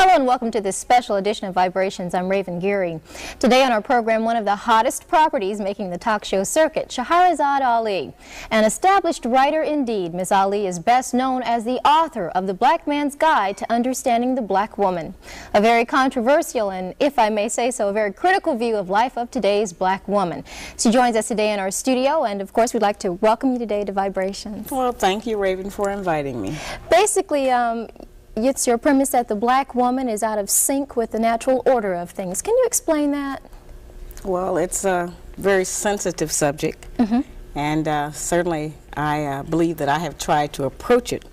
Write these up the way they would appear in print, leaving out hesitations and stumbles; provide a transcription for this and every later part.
Hello and welcome to this special edition of Vibrations. I'm Raven Geary. Today on our program, one of the hottest properties making the talk show circuit, Shahrazad Ali. An established writer indeed, Ms. Ali is best known as the author of The Black Man's Guide to Understanding the Black Woman. A very controversial and, if I may say so, a very critical view of life of today's black woman. She joins us today in our studio, and of course we'd like to welcome you today to Vibrations. Well, thank you, Raven, for inviting me. Basically, it's your premise that the black woman is out of sync with the natural order of things. Can you explain that? Well, it's a very sensitive subject, and certainly I believe that I have tried to approach it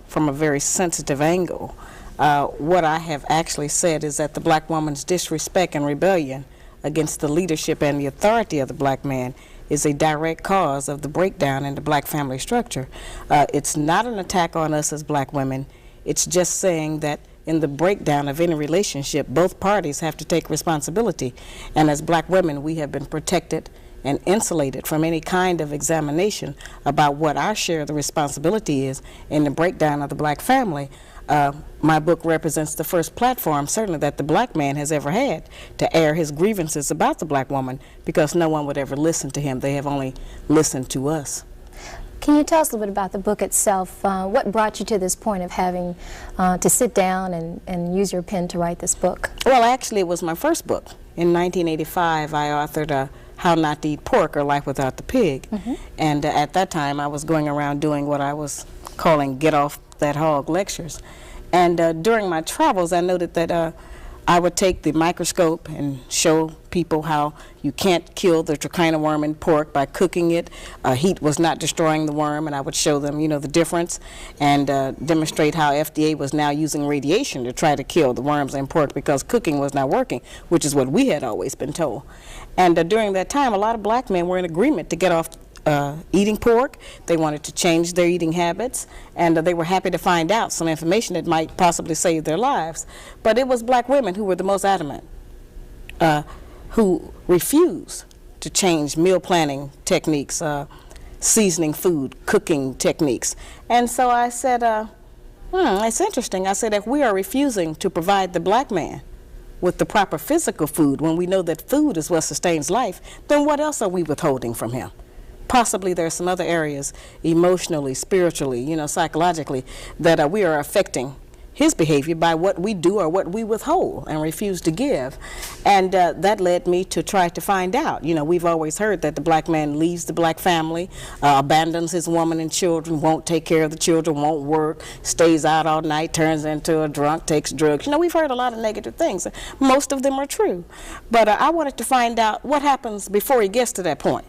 from a very sensitive angle. What I have actually said is that the black woman's disrespect and rebellion against the leadership and the authority of the black man is a direct cause of the breakdown in the black family structure. It's not an attack on us as black women. It's just saying that in the breakdown of any relationship, both parties have to take responsibility. And as black women, we have been protected and insulated from any kind of examination about what our share of the responsibility is in the breakdown of the black family. My book represents the first platform, certainly, that the black man has ever had to air his grievances about the black woman, because no one would ever listen to him. They have only listened to us. Can you tell us a little bit about the book itself? What brought you to this point of having to sit down and use your pen to write this book? Well, actually, it was my first book. In 1985, I authored How Not to Eat Pork or Life Without the Pig. And at that time, I was going around doing what I was calling Get Off That Hog lectures. And during my travels, I noted that I would take the microscope and show people how you can't kill the trichina worm in pork by cooking it. Heat was not destroying the worm, and I would show them, the difference, and demonstrate how FDA was now using radiation to try to kill the worms in pork because cooking was not working, which is what we had always been told. And during that time, a lot of black men were in agreement to get off eating pork. They wanted to change their eating habits, and they were happy to find out some information that might possibly save their lives. But it was black women who were the most adamant, who refused to change meal planning techniques, seasoning food, cooking techniques. And so I said, it's interesting. I said, if we are refusing to provide the black man with the proper physical food when we know that food is what sustains life, then what else are we withholding from him? Possibly there are some other areas, emotionally, spiritually, psychologically, that we are affecting his behavior by what we do or what we withhold and refuse to give. And that led me to try to find out. We've always heard that the black man leaves the black family, abandons his woman and children, won't take care of the children, won't work, stays out all night, turns into a drunk, takes drugs. We've heard a lot of negative things. Most of them are true. But I wanted to find out what happens before he gets to that point.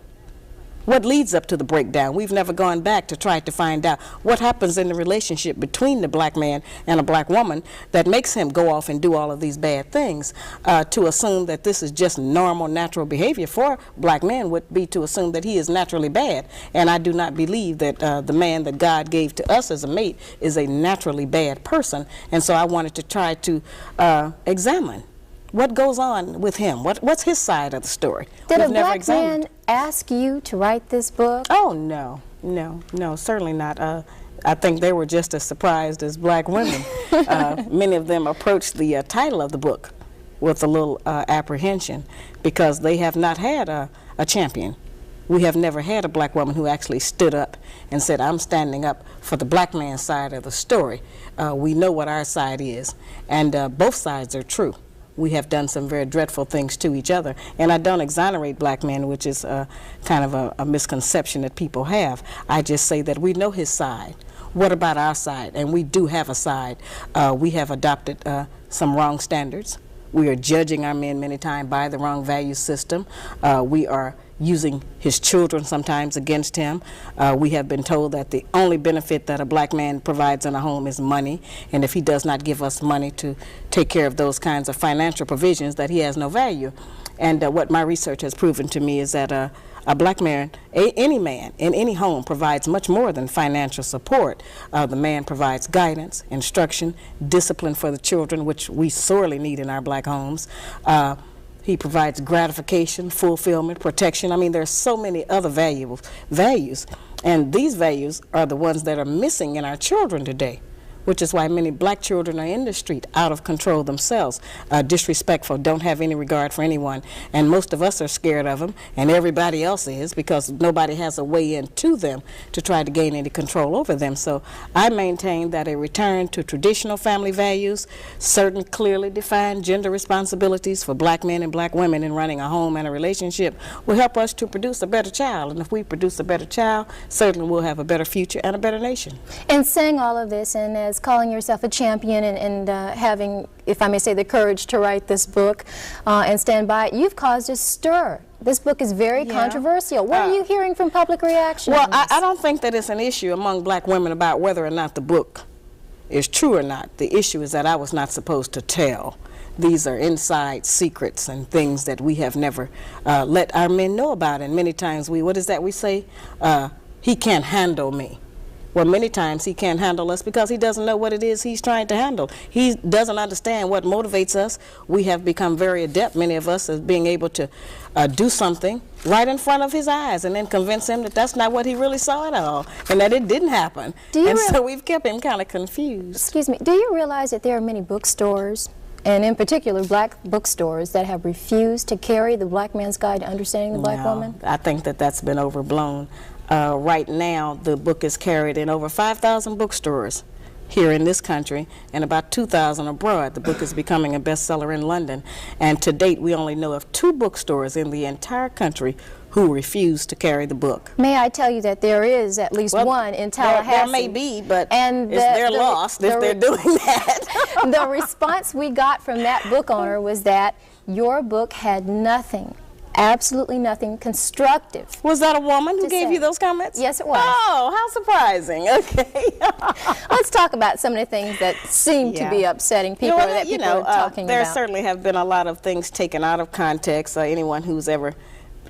What leads up to the breakdown? We've never gone back to try to find out what happens in the relationship between the black man and a black woman that makes him go off and do all of these bad things. To assume that this is just normal, natural behavior for black men would be to assume that he is naturally bad. And I do not believe that the man that God gave to us as a mate is a naturally bad person. And so I wanted to try to examine what goes on with him. What's his side of the story? Did a black man ask you to write this book? Oh, no, certainly not. I think they were just as surprised as black women. Many of them approached the title of the book with a little apprehension because they have not had a champion. We have never had a black woman who actually stood up and said, I'm standing up for the black man's side of the story. We know what our side is, and both sides are true. We have done some very dreadful things to each other. And I don't exonerate black men, which is kind of a misconception that people have. I just say that we know his side. What about our side? And we do have a side. We have adopted some wrong standards. We are judging our men many times by the wrong value system. We are using his children sometimes against him. We have been told that the only benefit that a black man provides in a home is money, and if he does not give us money to take care of those kinds of financial provisions, that he has no value. And what my research has proven to me is that a black man, any man in any home, provides much more than financial support. The man provides guidance, instruction, discipline for the children, which we sorely need in our black homes. He provides gratification, fulfillment, protection. I mean, there's so many other values, and these values are the ones that are missing in our children today. which is why many black children are in the street, out of control themselves, disrespectful, don't have any regard for anyone. And most of us are scared of them, and everybody else is, because nobody has a way into them to try to gain any control over them. So I maintain that a return to traditional family values, certain clearly defined gender responsibilities for black men and black women in running a home and a relationship will help us to produce a better child. And if we produce a better child, certainly we'll have a better future and a better nation. And saying all of this, and as calling yourself a champion, and having, if I may say, the courage to write this book and stand by it, you've caused a stir. This book is very controversial. What are you hearing from public reaction? Well, I don't think that it's an issue among black women about whether or not the book is true or not. The issue is that I was not supposed to tell. These are inside secrets and things that we have never let our men know about. And many times what is that we say? He can't handle me. Well, many times he can't handle us because he doesn't know what it is he's trying to handle. He doesn't understand what motivates us. We have become very adept, many of us, at being able to do something right in front of his eyes and then convince him that that's not what he really saw at all and that it didn't happen. And so we've kept him kind of confused. Excuse me, do you realize that there are many bookstores, and in particular black bookstores, that have refused to carry the Black Man's Guide to Understanding the Black Woman? I think that that's been overblown. Right now, the book is carried in over 5,000 bookstores here in this country and about 2,000 abroad. The book is becoming a bestseller in London. And to date, we only know of 2 bookstores in the entire country who refuse to carry the book. May I tell you that there is at least one in Tallahassee? There may be, but they're lost if they're doing that. The response we got from that book owner was that your book had nothing, absolutely nothing constructive. Was that a woman who gave you those comments? Yes, it was. Oh, how surprising. Okay. Let's talk about some of the things that seem to be upsetting people, or that people are talking there about. There certainly have been a lot of things taken out of context. Anyone who's ever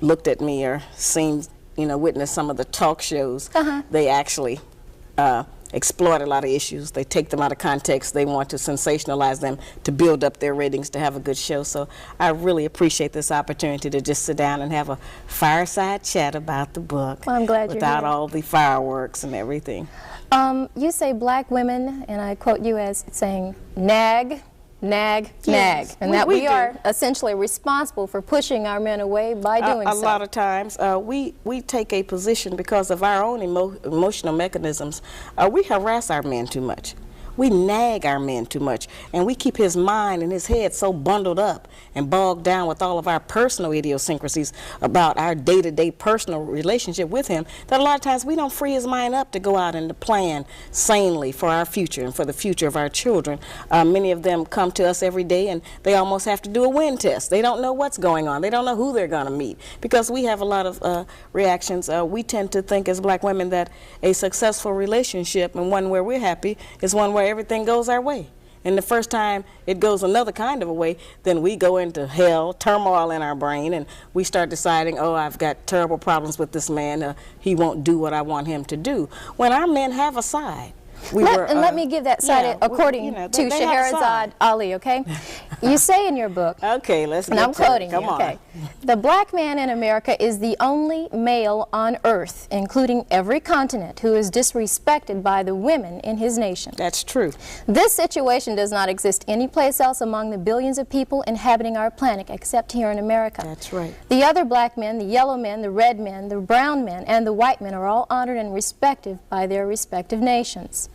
looked at me or seen, witnessed some of the talk shows, they actually exploit a lot of issues. They take them out of context. They want to sensationalize them to build up their ratings to have a good show. So I really appreciate this opportunity to just sit down and have a fireside chat about the book. Well, I'm glad you're without here. all the fireworks and everything. You say black women, and I quote you as saying, nag, nag, nag, and that we are essentially responsible for pushing our men away by doing so. A lot of times we take a position because of our own emotional mechanisms. We harass our men too much. We nag our men too much, and we keep his mind and his head so bundled up and bogged down with all of our personal idiosyncrasies about our day-to-day personal relationship with him that a lot of times we don't free his mind up to go out and to plan sanely for our future and for the future of our children. Many of them come to us every day and they almost have to do a wind test. They don't know what's going on. They don't know who they're going to meet because we have a lot of reactions. We tend to think as black women that a successful relationship and one where we're happy is one where everything goes our way. And the first time it goes another kind of a way, then we go into hell, turmoil in our brain, and we start deciding, oh, I've got terrible problems with this man. He won't do what I want him to do. When our men have a side. Let me give that side according to Shahrazad Ali, okay? You say in your book, okay, let's get and I'm quoting Come you, on. okay? The black man in America is the only male on earth, including every continent, who is disrespected by the women in his nation. That's true. This situation does not exist anyplace else among the billions of people inhabiting our planet except here in America. That's right. The other black men, the yellow men, the red men, the brown men, and the white men are all honored and respected by their respective nations.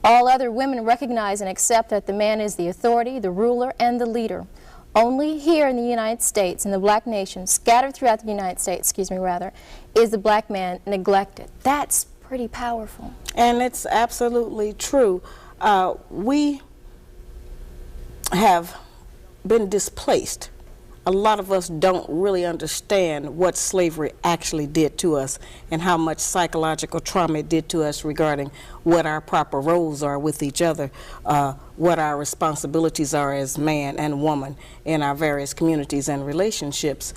All other women recognize and accept that the man is the authority, the ruler, and the leader. Only here in the United States, in the black nation, scattered throughout the United States, is the black man neglected. That's pretty powerful. And it's absolutely true. We have been displaced. A lot of us don't really understand what slavery actually did to us and how much psychological trauma it did to us regarding what our proper roles are with each other, what our responsibilities are as man and woman in our various communities and relationships.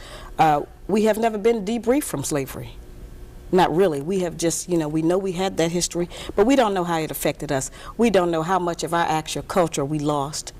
We have never been debriefed from slavery. Not really. We have just, we know we had that history, but we don't know how it affected us. We don't know how much of our actual culture we lost.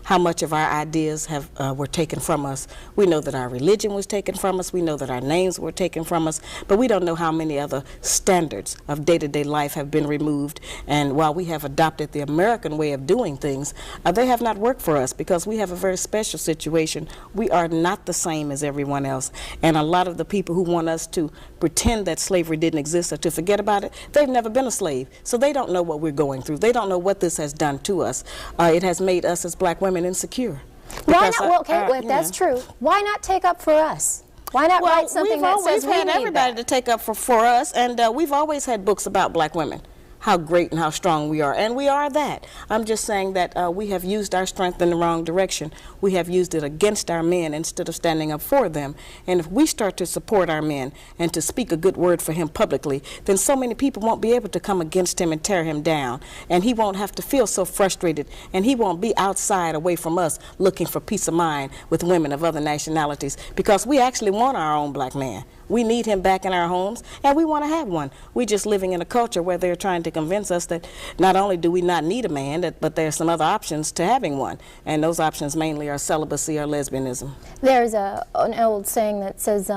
how much of our ideas were taken from us. We know that our religion was taken from us. We know that our names were taken from us. But we don't know how many other standards of day-to-day life have been removed. And while we have adopted the American way of doing things, they have not worked for us because we have a very special situation. We are not the same as everyone else. And a lot of the people who want us to pretend that slavery didn't exist or to forget about it, they've never been a slave. So they don't know what we're going through. They don't know what this has done to us. It has made us as black women insecure. Why not? Well, okay, well, if that's true, why not take up for us? Why not write something that says we need that? We've had everybody to take up for us, and we've always had books about black women, how great and how strong we are, and we are that. I'm just saying that we have used our strength in the wrong direction. We have used it against our men instead of standing up for them. And if we start to support our men and to speak a good word for him publicly, then so many people won't be able to come against him and tear him down. And he won't have to feel so frustrated, and he won't be outside away from us looking for peace of mind with women of other nationalities, because we actually want our own black man. We need him back in our homes, and we want to have one. We're just living in a culture where they're trying to convince us that not only do we not need a man, but there's some other options to having one. And those options mainly are celibacy or lesbianism. There's an old saying that says,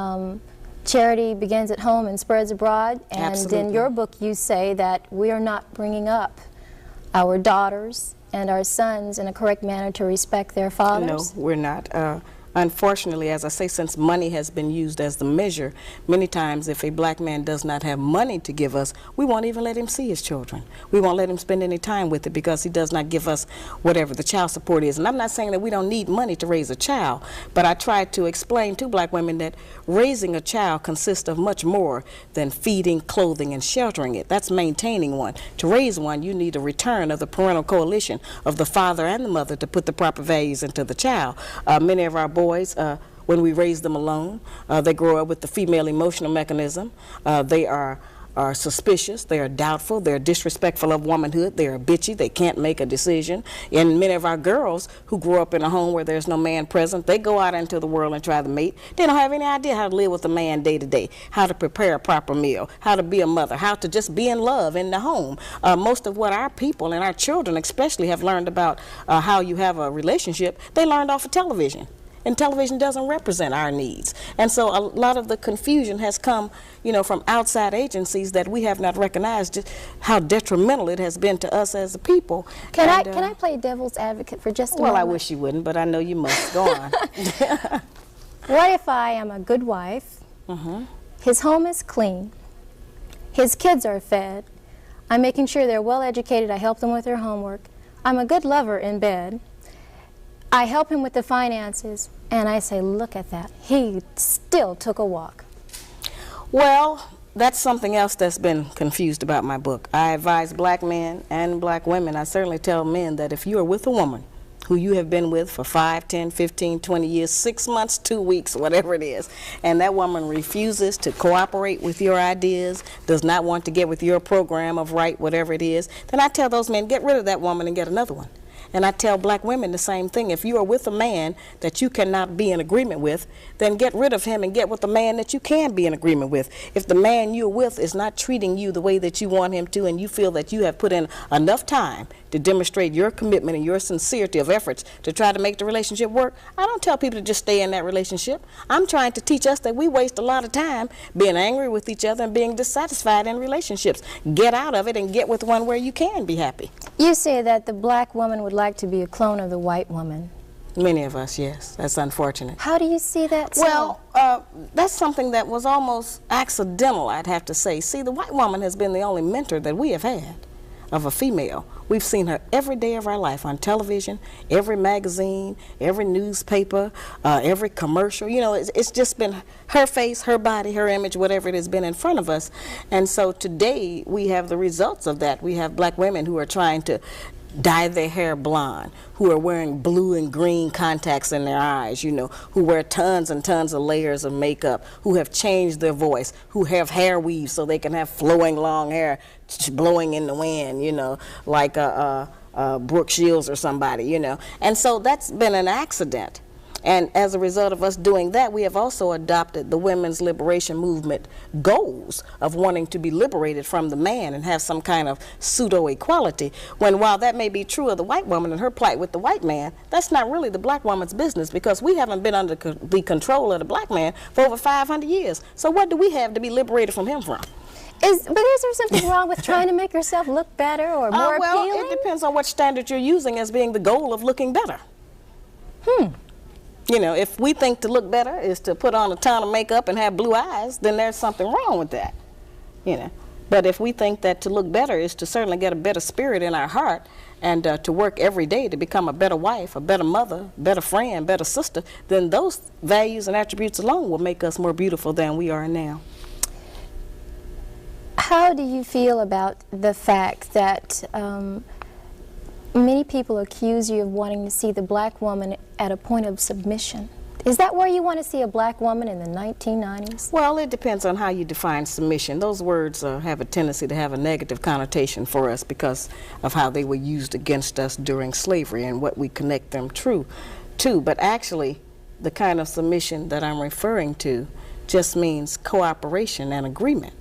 charity begins at home and spreads abroad. And Absolutely. In your book you say that we are not bringing up our daughters and our sons in a correct manner to respect their fathers. No, we're not. Unfortunately, as I say, since money has been used as the measure, many times if a black man does not have money to give us, we won't even let him see his children. We won't let him spend any time with it because he does not give us whatever the child support is. And I'm not saying that we don't need money to raise a child, but I try to explain to black women that raising a child consists of much more than feeding, clothing, and sheltering it. That's maintaining one. To raise one, you need a return of the parental coalition of the father and the mother to put the proper values into the child. Many of our boys, when we raise them alone, they grow up with the female emotional mechanism. They are suspicious, they are doubtful, they're disrespectful of womanhood, they are bitchy, they can't make a decision. And many of our girls who grow up in a home where there's no man present, they go out into the world and try to mate. They don't have any idea how to live with a man day to day, how to prepare a proper meal, how to be a mother, how to just be in love in the home. Most of what our people and our children especially have learned about how you have a relationship, they learned off of television. And television doesn't represent our needs. And so a lot of the confusion has come, you know, from outside agencies that we have not recognized just how detrimental it has been to us as a people. Can I play devil's advocate for just a moment? Well, I wish you wouldn't, but I know you must. Go on. What if I am a good wife, his home is clean, his kids are fed, I'm making sure they're well educated, I help them with their homework, I'm a good lover in bed, I help him with the finances, and I say, look at that, he still took a walk. Well, that's something else that's been confused about my book. I advise black men and black women. I certainly tell men that if you are with a woman who you have been with for 5, 10, 15, 20 years, 6 months, 2 weeks, whatever it is, and that woman refuses to cooperate with your ideas, does not want to get with your program of right, whatever it is, then I tell those men, get rid of that woman and get another one. And I tell black women the same thing. If you are with a man that you cannot be in agreement with, then get rid of him and get with a man that you can be in agreement with. If the man you're with is not treating you the way that you want him to, and you feel that you have put in enough time to demonstrate your commitment and your sincerity of efforts to try to make the relationship work, I don't tell people to just stay in that relationship. I'm trying to teach us that we waste a lot of time being angry with each other and being dissatisfied in relationships. Get out of it and get with one where you can be happy. You say that the black woman would like to be a clone of the white woman. Many of us, yes. That's unfortunate. How do you see that? Well, that's something that was almost accidental, I'd have to say. See, the white woman has been the only mentor that we have had of a female. We've seen her every day of our life on television, every magazine, every newspaper, every commercial. You know, it's just been her face, her body, her image, whatever it has been in front of us. And so today we have the results of that. We have black women who are trying to dye their hair blonde, who are wearing blue and green contacts in their eyes, you know, who wear tons and tons of layers of makeup, who have changed their voice, who have hair weaves so they can have flowing long hair blowing in the wind, you know, like Brooke Shields or somebody, you know. And so that's been an accident. And as a result of us doing that, we have also adopted the women's liberation movement goals of wanting to be liberated from the man and have some kind of pseudo-equality, when while that may be true of the white woman and her plight with the white man, that's not really the black woman's business, because we haven't been under the control of the black man for over 500 years. So what do we have to be liberated from him from? But is there something wrong with trying to make yourself look better or more well, appealing? It depends on what standard you're using as being the goal of looking better. You know, if we think to look better is to put on a ton of makeup and have blue eyes, then there's something wrong with that, you know. But if we think that to look better is to certainly get a better spirit in our heart and to work every day to become a better wife, a better mother, better friend, better sister, then those values and attributes alone will make us more beautiful than we are now. How do you feel about the fact that many people accuse you of wanting to see the black woman at a point of submission? Is that where you want to see a black woman in the 1990s? Well, it depends on how you define submission. Those words have a tendency to have a negative connotation for us because of how they were used against us during slavery and what we connect them to. But actually, the kind of submission that I'm referring to just means cooperation and agreement.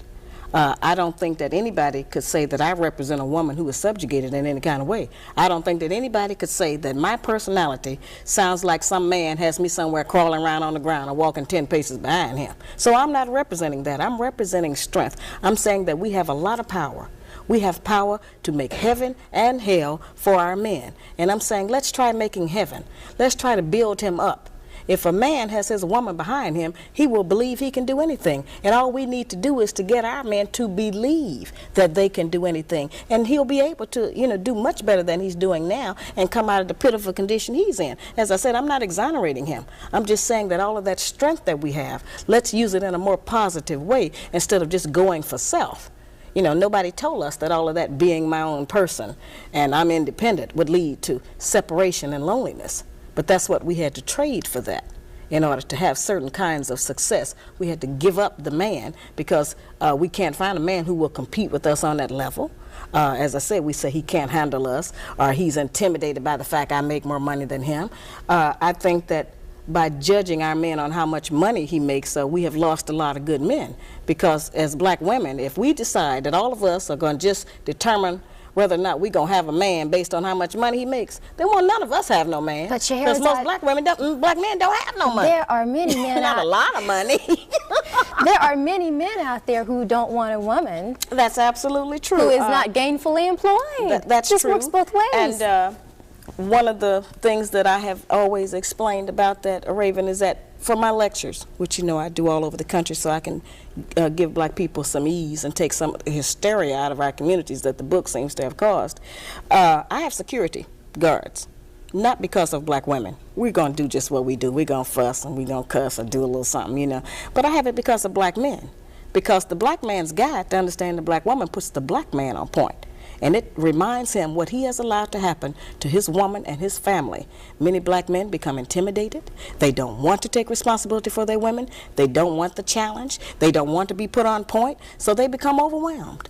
I don't think that anybody could say that I represent a woman who is subjugated in any kind of way. I don't think that anybody could say that my personality sounds like some man has me somewhere crawling around on the ground or walking 10 paces behind him. So I'm not representing that. I'm representing strength. I'm saying that we have a lot of power. We have power to make heaven and hell for our men. And I'm saying, let's try making heaven. Let's try to build him up. If a man has his woman behind him, he will believe he can do anything. And all we need to do is to get our men to believe that they can do anything. And he'll be able to, you know, do much better than he's doing now and come out of the pitiful condition he's in. As I said, I'm not exonerating him. I'm just saying that all of that strength that we have, let's use it in a more positive way instead of just going for self. You know, nobody told us that all of that being my own person and I'm independent would lead to separation and loneliness. But that's what we had to trade for that. In order to have certain kinds of success, we had to give up the man because we can't find a man who will compete with us on that level. As I said, we say he can't handle us or he's intimidated by the fact I make more money than him. I think that by judging our men on how much money he makes, we have lost a lot of good men. Because as black women, if we decide that all of us are going to just determine whether or not we're going to have a man based on how much money he makes, then well, none of us have no man. But because most black men don't have no money. There are many men Not a lot of money. There are many men out there who don't want a woman. That's absolutely true. Who is not gainfully employed. That's This true. works both ways. And one of the things that I have always explained about that, Raven, is that for my lectures, which you know I do all over the country so I can give black people some ease and take some hysteria out of our communities that the book seems to have caused, I have security guards. Not because of black women. We're going to do just what we do. We're going to fuss and we're going to cuss or do a little something, you know. But I have it because of black men. Because the black man's guide to understand the black woman puts the black man on point. And it reminds him what he has allowed to happen to his woman and his family. Many black men become intimidated. They don't want to take responsibility for their women. They don't want the challenge. They don't want to be put on point. So they become overwhelmed.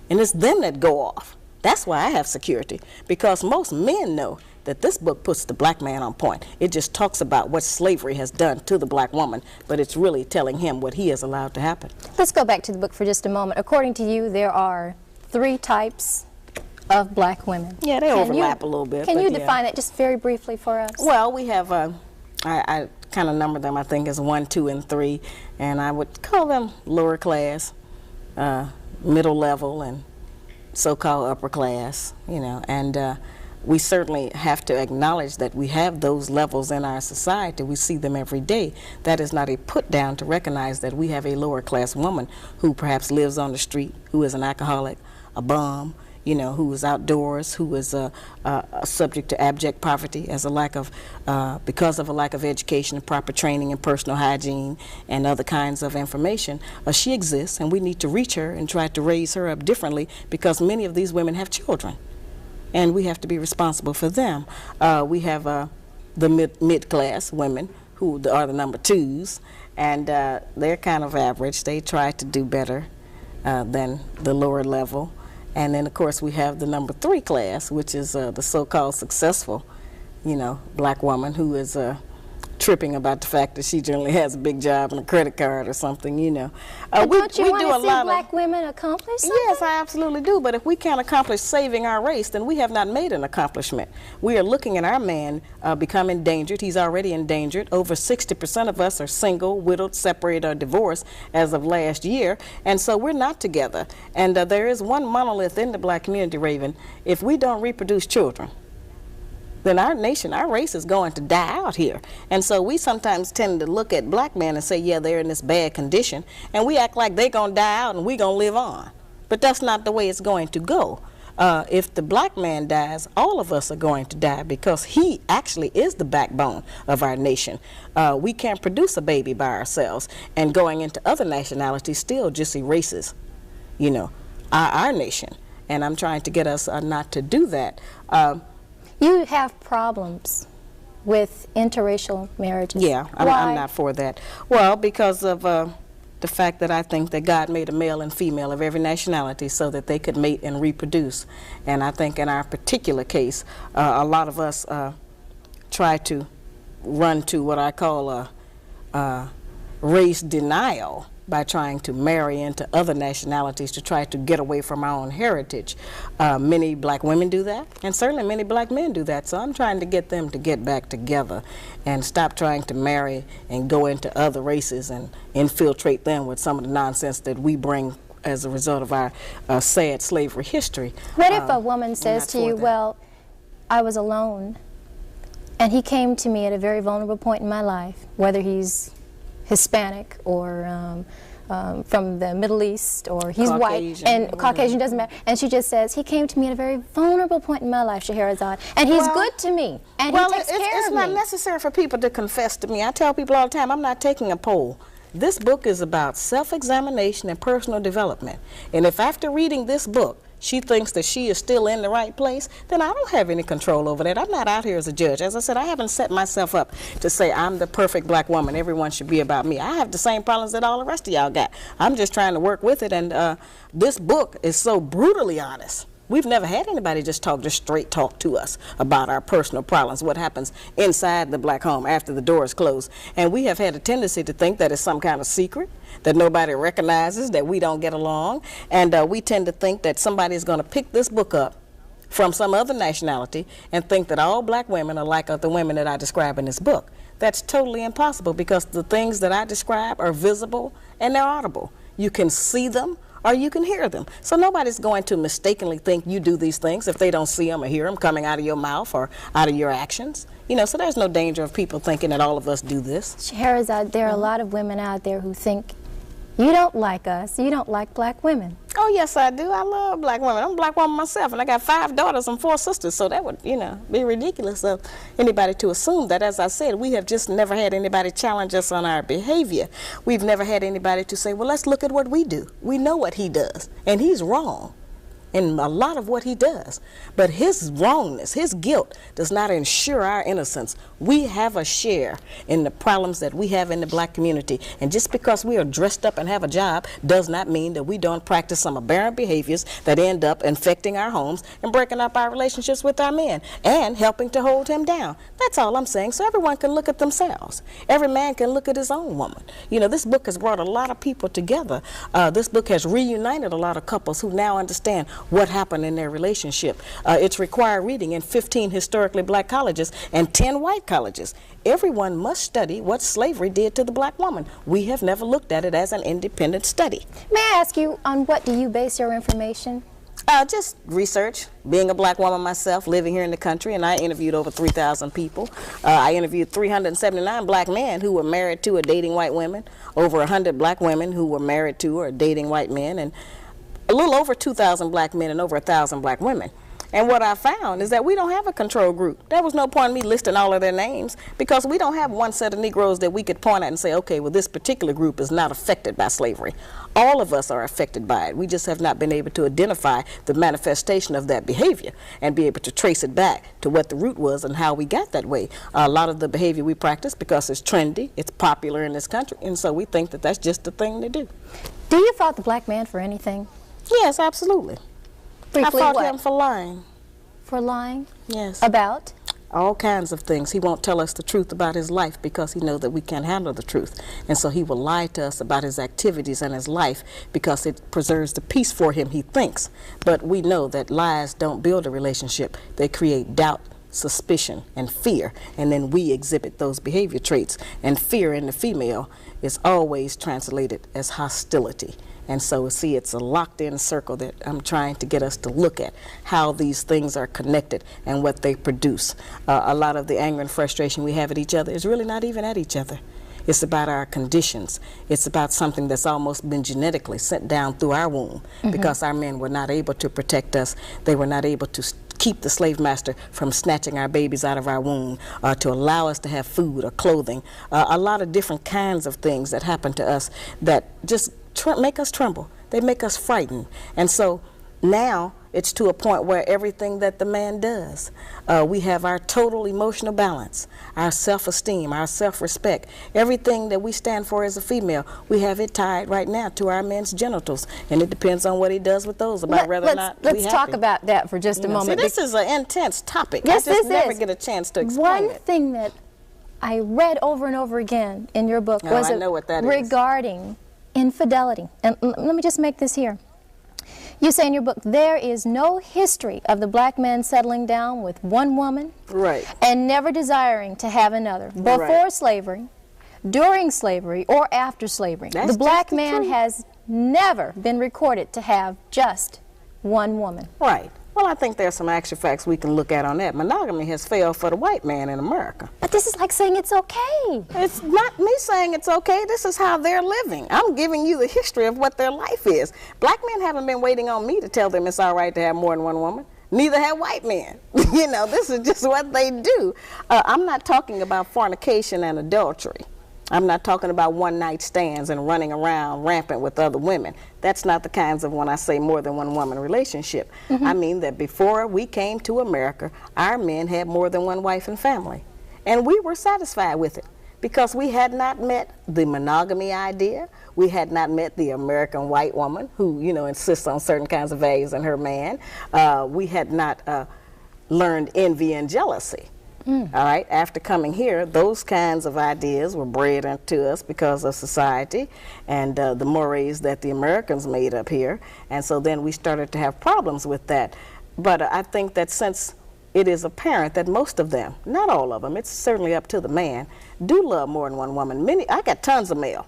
And it's them that go off. That's why I have security. Because most men know that this book puts the black man on point. It just talks about what slavery has done to the black woman, but it's really telling him what he has allowed to happen. Let's go back to the book for just a moment. According to you, there are 3 types of black women. Yeah, they overlap a little bit. Can you define that just very briefly for us? Well, we have, I kind of number them, I think, as 1, 2, and 3, and I would call them lower class, middle level, and so-called upper class, you know, and we certainly have to acknowledge that we have those levels in our society. We see them every day. That is not a put down to recognize that we have a lower class woman who perhaps lives on the street, who is an alcoholic, a bum, you know, who is outdoors, who is subject to abject poverty as a lack of, because of a lack of education and proper training and personal hygiene and other kinds of information. She exists, and we need to reach her and try to raise her up differently because many of these women have children, and we have to be responsible for them. We have the mid-class women who are the number 2s, and they're kind of average. They try to do better than the lower level. And then, of course, we have the number 3 class, which is the so-called successful, you know, black woman who is tripping about the fact that she generally has a big job and a credit card or something, you know. But don't you want to see black women accomplish something? Yes, I absolutely do. But if we can't accomplish saving our race, then we have not made an accomplishment. We are looking at our man become endangered. He's already endangered. Over 60% of us are single, widowed, separated, or divorced as of last year. And so we're not together. And there is one monolith in the black community, Raven. If we don't reproduce children, then our nation, our race is going to die out here. And so we sometimes tend to look at black men and say, yeah, they're in this bad condition, and we act like they're going to die out and we're going to live on. But that's not the way it's going to go. If the black man dies, all of us are going to die, because he actually is the backbone of our nation. We can't produce a baby by ourselves, and going into other nationalities still just erases, you know, our nation. And I'm trying to get us not to do that. You have problems with interracial marriages. Yeah, I'm not for that. Well, because of the fact that I think that God made a male and female of every nationality so that they could mate and reproduce. And I think in our particular case, a lot of us try to run to what I call race denial by trying to marry into other nationalities to try to get away from our own heritage. Many black women do that, and certainly many black men do that. So I'm trying to get them to get back together and stop trying to marry and go into other races and infiltrate them with some of the nonsense that we bring as a result of our sad slavery history. What if a woman says to you, well, I was alone, and he came to me at a very vulnerable point in my life, whether he's Hispanic or from the Middle East, or he's white and Caucasian, doesn't matter. And she just says, he came to me at a very vulnerable point in my life, Shahrazad, and he's good to me, and he takes care of me. It's not necessary for people to confess to me. I tell people all the time, I'm not taking a poll. This book is about self-examination and personal development. And if after reading this book, she thinks that she is still in the right place, then I don't have any control over that. I'm not out here as a judge. As I said, I haven't set myself up to say I'm the perfect black woman. Everyone should be about me. I have the same problems that all the rest of y'all got. I'm just trying to work with it, and this book is so brutally honest. We've never had anybody just straight talk to us about our personal problems, what happens inside the black home after the door is closed. And we have had a tendency to think that it's some kind of secret, that nobody recognizes, that we don't get along. And we tend to think that somebody is going to pick this book up from some other nationality and think that all black women are like the women that I describe in this book. That's totally impossible, because the things that I describe are visible and they're audible. You can see them, or you can hear them. So nobody's going to mistakenly think you do these things if they don't see them or hear them coming out of your mouth or out of your actions. You know, so there's no danger of people thinking that all of us do this. Shahrazad, there are a lot of women out there who think you don't like us, you don't like black women. Oh, yes, I do. I love black women. I'm a black woman myself, and I got 5 daughters and 4 sisters, so that would, you know, be ridiculous of anybody to assume that. As I said, we have just never had anybody challenge us on our behavior. We've never had anybody to say, well, let's look at what we do. We know what he does, and he's wrong in a lot of what he does. But his wrongness, his guilt, does not ensure our innocence. We have a share in the problems that we have in the black community. And just because we are dressed up and have a job does not mean that we don't practice some aberrant behaviors that end up infecting our homes and breaking up our relationships with our men and helping to hold him down. That's all I'm saying. So everyone can look at themselves. Every man can look at his own woman. You know, this book has brought a lot of people together. This book has reunited a lot of couples who now understand what happened in their relationship. It's required reading in 15 historically black colleges and 10 white colleges. Everyone must study what slavery did to the black woman. We have never looked at it as an independent study. May I ask you, on what do you base your information? Just research. Being a black woman myself, living here in the country, and I interviewed over 3,000 people. I interviewed 379 black men who were married to or dating white women, over 100 black women who were married to or dating white men, and a little over 2,000 black men and over 1,000 black women. And what I found is that we don't have a control group. There was no point in me listing all of their names, because we don't have one set of Negroes that we could point at and say, okay, well, this particular group is not affected by slavery. All of us are affected by it. We just have not been able to identify the manifestation of that behavior and be able to trace it back to what the root was and how we got that way. A lot of the behavior we practice because it's trendy, it's popular in this country, and so we think that that's just the thing to do. Do you fault the black man for anything? Yes, absolutely. Briefly, I fought him for lying. For lying? Yes. About? all kinds of things. He won't tell us the truth about his life because he knows that we can't handle the truth. And so he will lie to us about his activities and his life because it preserves the peace for him, he thinks. But we know that lies don't build a relationship. They create doubt, suspicion, and fear. And then we exhibit those behavior traits. And fear in the female is always translated as hostility. And so, see, it's a locked-in circle that I'm trying to get us to look at, how these things are connected and what they produce. A lot of the anger and frustration we have at each other is really not even at each other. It's about our conditions. It's about something that's almost been genetically sent down through our womb because our men were not able to protect us. They were not able to keep the slave master from snatching our babies out of our womb, to allow us to have food or clothing. A lot of different kinds of things that happen to us that just make us tremble. They make us frightened. And so now it's to a point where everything that the man does, we have our total emotional balance, our self-esteem, our self-respect, everything that we stand for as a female, we have it tied right now to our men's genitals. And it depends on what he does with those, about whether or not Let's talk about that for just a moment. See, this is an intense topic. Yes, I just never get a chance to explain it. One thing that I read over and over again in your book was regarding infidelity. And let me just make this here. You say in your book, there is no history of the black man settling down with one woman and never desiring to have another, before slavery, during slavery, or after slavery. The black man has never been recorded to have just one woman. Right. Well, I think there's some actual facts we can look at on that. Monogamy has failed for the white man in America. But this is like saying it's okay. It's not me saying it's okay. This is how they're living. I'm giving you the history of what their life is. Black men haven't been waiting on me to tell them it's all right to have more than one woman. Neither have white men. You know, this is just what they do. I'm not talking about fornication and adultery. I'm not talking about one-night stands and running around rampant with other women. That's not the kinds of, when I say more than one woman relationship. I mean that before we came to America, our men had more than one wife and family. And we were satisfied with it because we had not met the monogamy idea. We had not met the American white woman who, you know, insists on certain kinds of values in her man. We had not learned envy and jealousy. All right, after coming here, those kinds of ideas were bred into us because of society and the mores that the Americans made up here. And so then we started to have problems with that. But I think that since it is apparent that most of them, not all of them, it's certainly up to the man, do love more than one woman. I got tons of mail.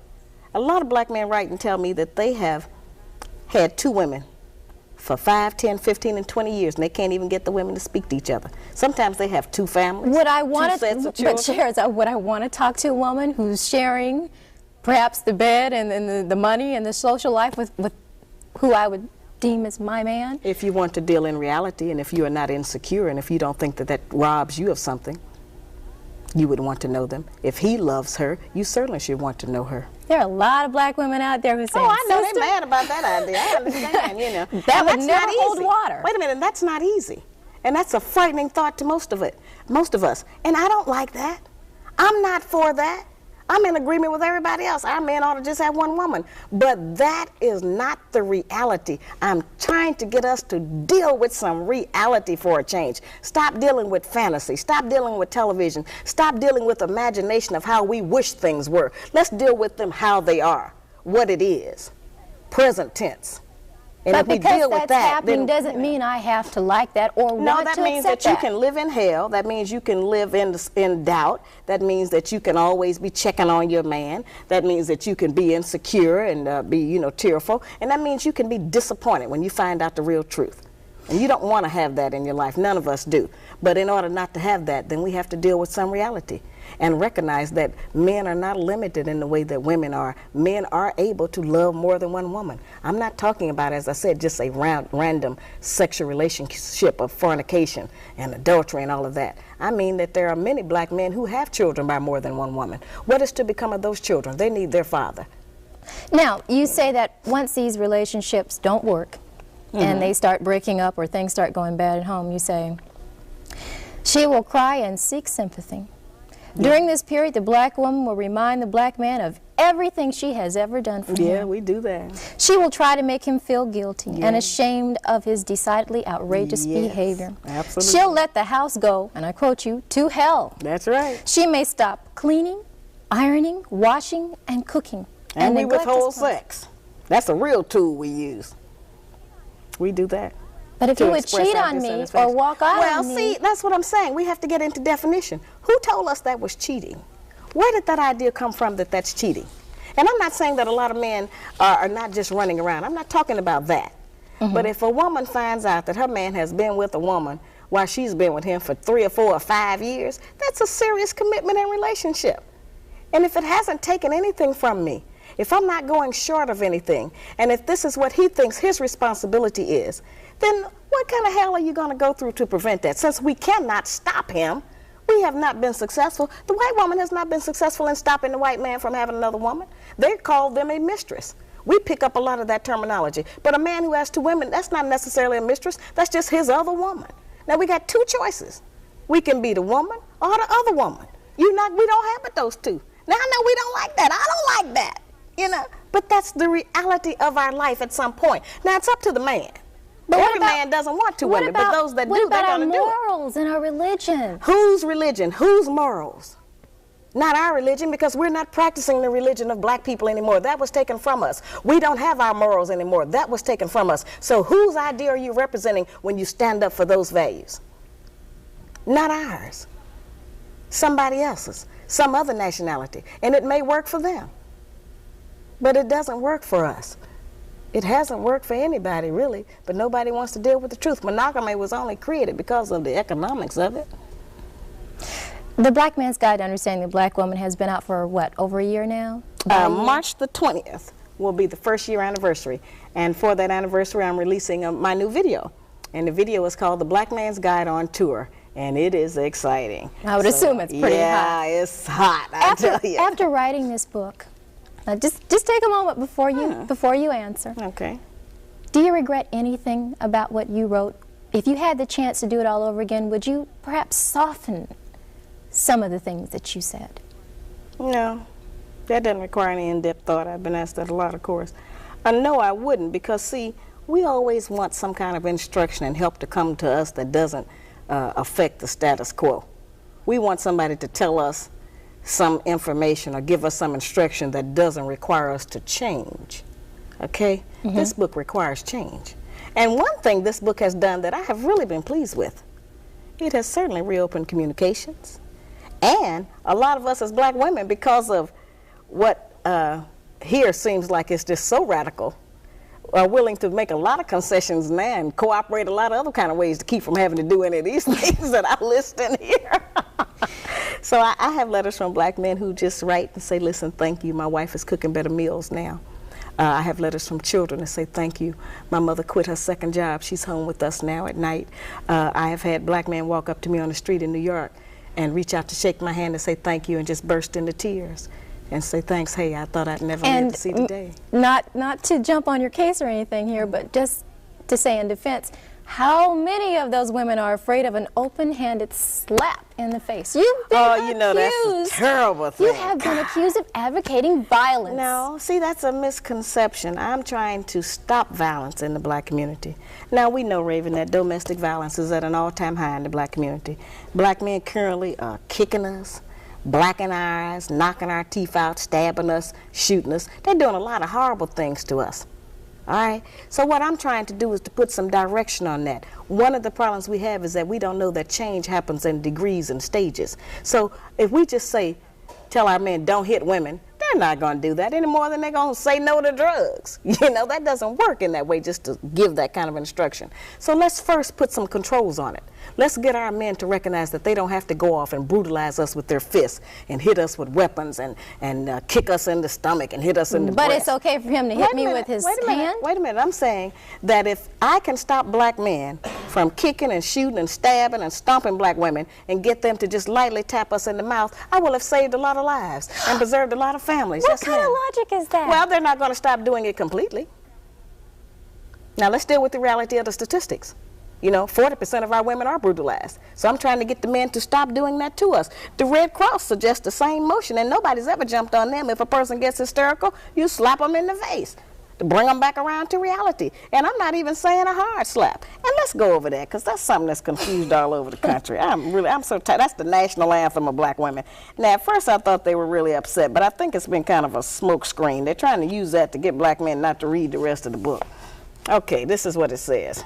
A lot of black men write and tell me that they have had two women for 5, 10, 15, and 20 years, and they can't even get the women to speak to each other. Sometimes they have two families, two sets of children. But Shahrazad, would I want to talk to a woman who's sharing perhaps the bed and the money and the social life with who I would deem as my man? If you want to deal in reality, and if you are not insecure, and if you don't think that that robs you of something, you would want to know them. If he loves her, you certainly should want to know her. There are a lot of black women out there who say, "Oh, I know they're mad about that idea. I understand, you know." That would never hold water. Wait a minute, that's not easy. And that's a frightening thought to most of us. And I don't like that. I'm not for that. I'm in agreement with everybody else. Our men ought to just have one woman. But that is not the reality. I'm trying to get us to deal with some reality for a change. Stop dealing with fantasy. Stop dealing with television. Stop dealing with imagination of how we wish things were. Let's deal with them how they are, what it is, present tense. And but because that's happening doesn't mean I have to like that or want to accept that. No, that means that you can live in hell. That means you can live in doubt. That means that you can always be checking on your man. That means that you can be insecure and be, you know, tearful. And that means you can be disappointed when you find out the real truth. And you don't want to have that in your life. None of us do. But in order not to have that, then we have to deal with some reality and recognize that men are not limited in the way that women are. Men are able to love more than one woman. I'm not talking about, as I said, just a random sexual relationship of fornication and adultery and all of that. I mean that there are many black men who have children by more than one woman. What is to become of those children? They need their father. Now, you say that once these relationships don't work, and they start breaking up or things start going bad at home, you say, she will cry and seek sympathy. During this period, the black woman will remind the black man of everything she has ever done for him. Yeah, we do that. She will try to make him feel guilty and ashamed of his decidedly outrageous behavior. Absolutely. She'll let the house go, and I quote you, to hell. That's right. She may stop cleaning, ironing, washing, and cooking. And we neglect his withhold place. sex. That's a real tool we use. We do that. But if to you would express cheat our on me or dissatisfaction. walk out Well, on me... see, that's what I'm saying. We have to get into definition. Who told us that was cheating? Where did that idea come from that that's cheating? And I'm not saying that a lot of men are not just running around. I'm not talking about that. But if a woman finds out that her man has been with a woman while she's been with him for 3 or 4 or 5 years, that's a serious commitment and relationship. And if it hasn't taken anything from me, if I'm not going short of anything, and if this is what he thinks his responsibility is, then what kind of hell are you going to go through to prevent that? Since we cannot stop him, we have not been successful. The white woman has not been successful in stopping the white man from having another woman. They call them a mistress. We pick up a lot of that terminology. But a man who has 2 women, that's not necessarily a mistress. That's just his other woman. Now, we got 2 choices. We can be the woman or the other woman. We don't have but those 2. Now, I know we don't like that. I don't like that. You know, but that's the reality of our life at some point. Now, it's up to the man. But every man doesn't want 2 women, but those that do, they're going to do it. What about our morals and our religion? Whose religion? Whose morals? Not our religion, because we're not practicing the religion of black people anymore. That was taken from us. We don't have our morals anymore. That was taken from us. So whose idea are you representing when you stand up for those values? Not ours. Somebody else's. Some other nationality. And it may work for them. But it doesn't work for us. It hasn't worked for anybody, really, but nobody wants to deal with the truth. Monogamy was only created because of the economics of it. The Black Man's Guide to Understanding the Black Woman has been out for, what, over a year now? March the 20th will be the 1st year anniversary. And for that anniversary, I'm releasing my new video. And the video is called The Black Man's Guide on Tour. And it is exciting. I would assume it's pretty hot. Yeah, it's hot, I tell you. After writing this book, just take a moment before you answer. Okay. Do you regret anything about what you wrote? If you had the chance to do it all over again, would you perhaps soften some of the things that you said? No, that doesn't require any in-depth thought. I've been asked that a lot, of course. No, I wouldn't, because see, we always want some kind of instruction and help to come to us that doesn't affect the status quo. We want somebody to tell us some information or give us some instruction that doesn't require us to change. Okay? This book requires change. And one thing this book has done that I have really been pleased with, it has certainly reopened communications. And a lot of us as black women, because of what here seems like it's just so radical, are willing to make a lot of concessions now and cooperate a lot of other kind of ways to keep from having to do any of these things that I list in here. So I have letters from black men who just write and say, listen, thank you, my wife is cooking better meals now. I have letters from children that say, thank you, my mother quit her 2nd job, she's home with us now at night. I have had black men walk up to me on the street in New York and reach out to shake my hand and say thank you and just burst into tears and say, thanks, hey, I thought I'd never live to see the day. Not to jump on your case or anything here, but just to say in defense, how many of those women are afraid of an open-handed slap in the face? You've been accused. You know, that's a terrible thing. You have been accused of advocating violence. No, see, that's a misconception. I'm trying to stop violence in the black community. Now, we know, Raven, that domestic violence is at an all-time high in the black community. Black men currently are kicking us, blacking our eyes, knocking our teeth out, stabbing us, shooting us. They're doing a lot of horrible things to us. All right, so what I'm trying to do is to put some direction on that. One of the problems we have is that we don't know that change happens in degrees and stages. So if we just tell our men don't hit women, they're not going to do that any more than they're going to say no to drugs. You know, that doesn't work in that way, just to give that kind of instruction. So let's first put some controls on it. Let's get our men to recognize that they don't have to go off and brutalize us with their fists and hit us with weapons and kick us in the stomach and hit us in the breast. But it's okay for him to hit me with his hand? Wait a minute. I'm saying that if I can stop black men from kicking and shooting and stabbing and stomping black women and get them to just lightly tap us in the mouth, I will have saved a lot of lives and preserved a lot of families. What kind of logic is that? Well, they're not going to stop doing it completely. Now, let's deal with the reality of the statistics. You know, 40% of our women are brutalized. So I'm trying to get the men to stop doing that to us. The Red Cross suggests the same motion, and nobody's ever jumped on them. If a person gets hysterical, you slap them in the face to bring them back around to reality. And I'm not even saying a hard slap. And let's go over that, because that's something that's confused all over the country. I'm so tired. That's the national anthem of black women. Now, at first I thought they were really upset, but I think it's been kind of a smoke screen. They're trying to use that to get black men not to read the rest of the book. Okay, this is what it says.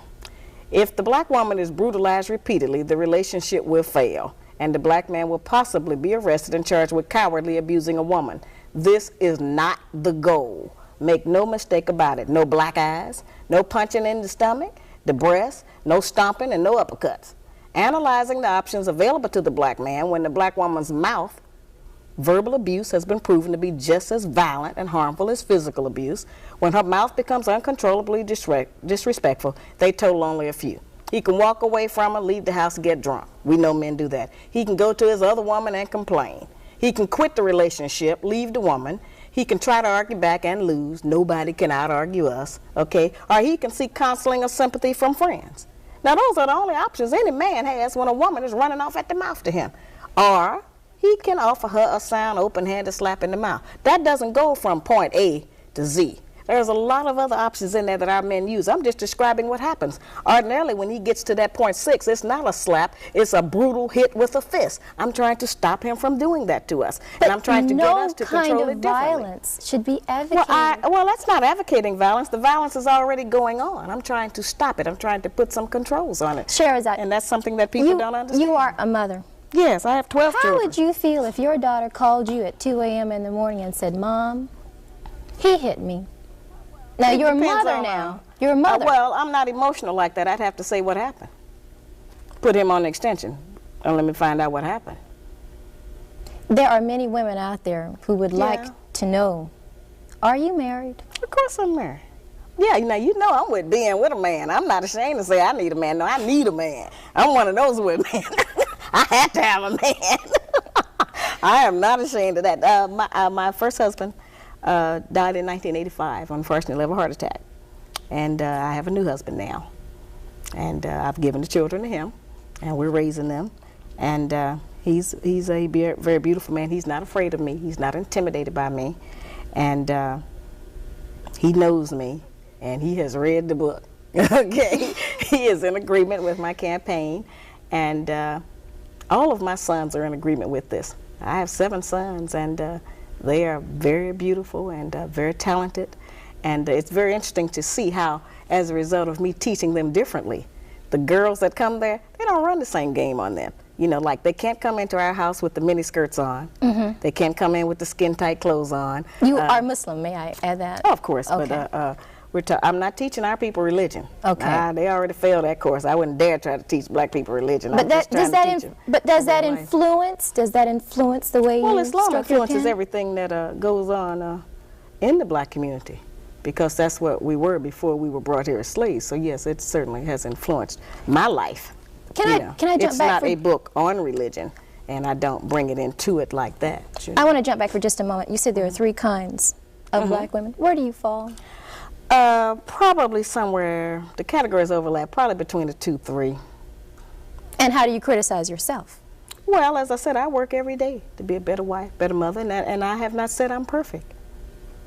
If the black woman is brutalized repeatedly, the relationship will fail, and the black man will possibly be arrested and charged with cowardly abusing a woman. This is not the goal. Make no mistake about it. No black eyes, no punching in the stomach, the breast, no stomping, and no uppercuts. Analyzing the options available to the black man when the black woman's mouth, verbal abuse has been proven to be just as violent and harmful as physical abuse. When her mouth becomes uncontrollably disrespectful, they total only a few. He can walk away from her, leave the house, and get drunk. We know men do that. He can go to his other woman and complain. He can quit the relationship, leave the woman. He can try to argue back and lose. Nobody can out-argue us, okay? Or he can seek counseling or sympathy from friends. Now, those are the only options any man has when a woman is running off at the mouth to him. Or he can offer her a sound, open-handed slap in the mouth. That doesn't go from point A to Z. There's a lot of other options in there that our men use. I'm just describing what happens. Ordinarily, when he gets to that point 6, it's not a slap, it's a brutal hit with a fist. I'm trying to stop him from doing that to us. But and I'm trying to get us to control it differently. No kind of violence should be advocated. Well, that's not advocating violence. The violence is already going on. I'm trying to stop it. I'm trying to put some controls on it. Shahrazad, and that's something that people don't understand. You are a mother. Yes, I have 12 children. How would you feel if your daughter called you at 2 a.m. in the morning and said, "Mom, he hit me"? Now, you're a mother now. You're a mother. Well, I'm not emotional like that. I'd have to say what happened. Put him on the extension and let me find out what happened. There are many women out there who would like to know, are you married? Of course I'm married. Yeah, you know I'm with being with a man. I'm not ashamed to say I need a man. No, I need a man. I'm one of those with men. I have to have a man. I am not ashamed of that. My first husband died in 1985, unfortunately, of a heart attack. And I have a new husband now. And I've given the children to him, and we're raising them. And he's a very beautiful man. He's not afraid of me. He's not intimidated by me. And he knows me, and he has read the book. Okay? He is in agreement with my campaign. And all of my sons are in agreement with this. I have 7 sons, and they are very beautiful and very talented, and it's very interesting to see how, as a result of me teaching them differently, the girls that come there, they don't run the same game on them. You know, like they can't come into our house with the mini skirts on. Mm-hmm. They can't come in with the skin-tight clothes on. You are Muslim, may I add that? Oh, of course, okay. But I'm not teaching our people religion. Okay. They already failed that course. I wouldn't dare try to teach black people religion. But does that influence the way you Islam influences everything that goes on in the black community, because that's what we were before we were brought here as slaves. So yes, it certainly has influenced my life. Can I jump back? It's not a book on religion, and I don't bring it into it like that. I want to jump back for just a moment. You said there are 3 kinds of black women. Where do you fall? Probably somewhere, the categories overlap, probably between the 2, 3. And how do you criticize yourself? Well, as I said, I work every day to be a better wife, better mother, and I have not said I'm perfect.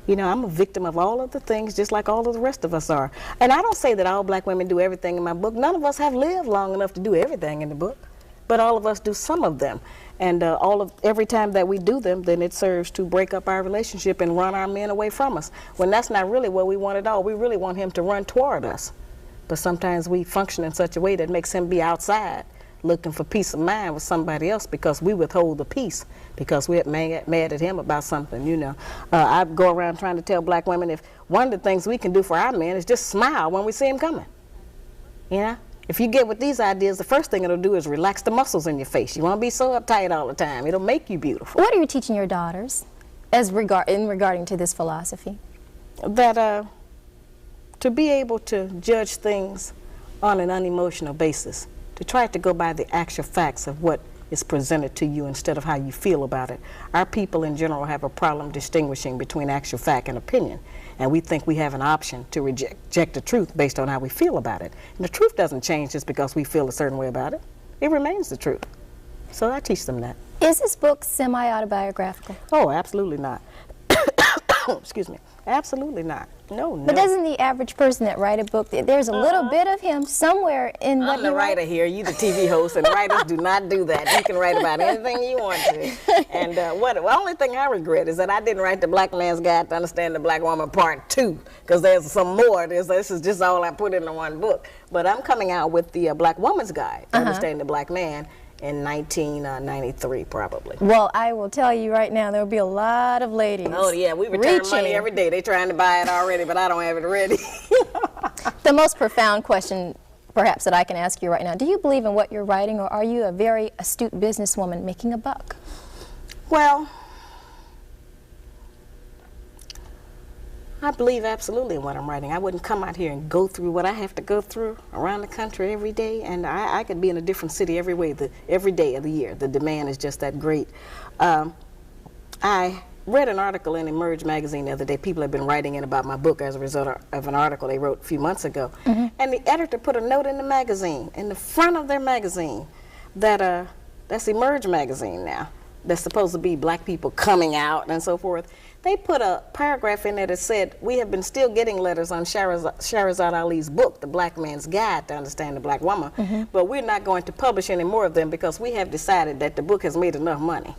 You know, I'm a victim of all of the things, just like all of the rest of us are. And I don't say that all black women do everything in my book. None of us have lived long enough to do everything in the book, but all of us do some of them. And every time that we do them, then it serves to break up our relationship and run our men away from us, when that's not really what we want at all. We really want him to run toward us. But sometimes we function in such a way that makes him be outside looking for peace of mind with somebody else, because we withhold the peace because we're mad at him about something, you know. I go around trying to tell black women, if one of the things we can do for our men is just smile when we see him coming. You know? If you get with these ideas, the first thing it'll do is relax the muscles in your face. You won't be so uptight all the time. It'll make you beautiful. What are you teaching your daughters regarding to this philosophy? That to be able to judge things on an unemotional basis, to try to go by the actual facts of what is presented to you instead of how you feel about it. Our people in general have a problem distinguishing between actual fact and opinion, and we think we have an option to reject the truth based on how we feel about it. And the truth doesn't change just because we feel a certain way about it. It remains the truth. So I teach them that. Is this book semi-autobiographical? Oh, absolutely not. Excuse me. Absolutely not. No, no. But doesn't the average person that write a book, there's a little bit of him somewhere in what I'm the writer here. You the TV host, and writers do not do that. You can write about anything you want to. And the only thing I regret is that I didn't write the Black Man's Guide to Understand the Black Woman Part 2, because there's some more. This is just all I put into one book. But I'm coming out with the Black Woman's Guide to Understand the Black Man in 1993, probably. Well, I will tell you right now, there will be a lot of ladies. Oh yeah, we return money every day. They're trying to buy it already, but I don't have it ready. The most profound question, perhaps, that I can ask you right now: do you believe in what you're writing, or are you a very astute businesswoman making a buck? Well, I believe absolutely in what I'm writing. I wouldn't come out here and go through what I have to go through around the country every day, and I could be in a different city every day of the year. The demand is just that great. I read an article in Emerge magazine the other day. People have been writing in about my book as a result of an article they wrote a few months ago. And the editor put a note in the magazine, in the front of their magazine, that that's Emerge magazine now. That's supposed to be black people coming out and so forth. They put a paragraph in there that said, we have been still getting letters on Shahrazad Ali's book, The Black Man's Guide to Understand the Black Woman, but we're not going to publish any more of them because we have decided that the book has made enough money.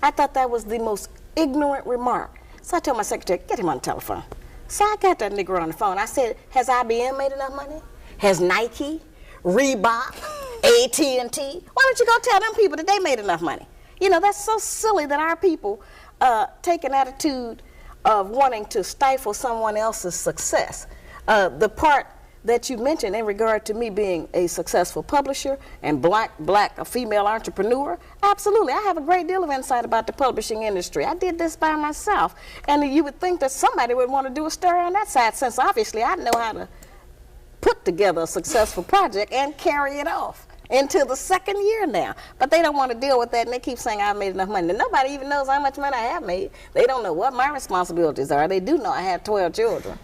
I thought that was the most ignorant remark. So I told my secretary, get him on the telephone. So I got that nigger on the phone. I said, has IBM made enough money? Has Nike, Reebok, AT&T? Why don't you go tell them people that they made enough money? You know, that's so silly that our people take an attitude of wanting to stifle someone else's success. The part that you mentioned in regard to me being a successful publisher and a female entrepreneur, absolutely. I have a great deal of insight about the publishing industry. I did this by myself. And you would think that somebody would want to do a story on that side, since obviously I know how to put together a successful project and carry it off into the second year now. But they don't want to deal with that, and they keep saying I've made enough money. And nobody even knows how much money I have made. They don't know what my responsibilities are. They do know I have 12 children.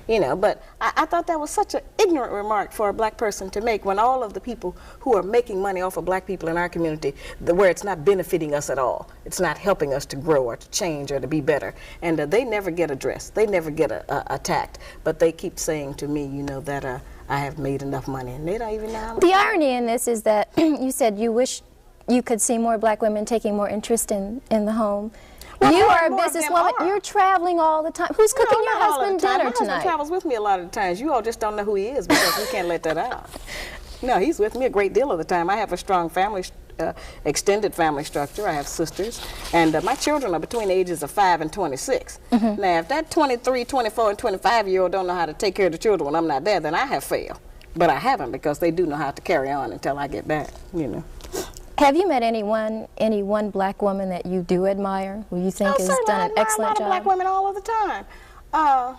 You know, but I thought that was such an ignorant remark for a black person to make, when all of the people who are making money off of black people in our community, where it's not benefiting us at all, it's not helping us to grow or to change or to be better, and they never get addressed, they never get attacked, but they keep saying to me, you know, that I have made enough money, and they don't even know how much. The irony in this is that you said you wish you could see more black women taking more interest in the home. Well, you are a businesswoman. You're traveling all the time. Who's cooking your husband dinner tonight? My husband travels with me a lot of the times. You all just don't know who he is because we can't let that out. No, he's with me a great deal of the time. I have a strong family, extended family structure. I have sisters, and my children are between the ages of 5 and 26. Now, if that 23, 24, and 25-year-old don't know how to take care of the children when I'm not there, then I have failed. But I haven't, because they do know how to carry on until I get back, you know. Have you met any one black woman that you do admire, who you think has done an excellent job? I admire a lot of black women all of the time.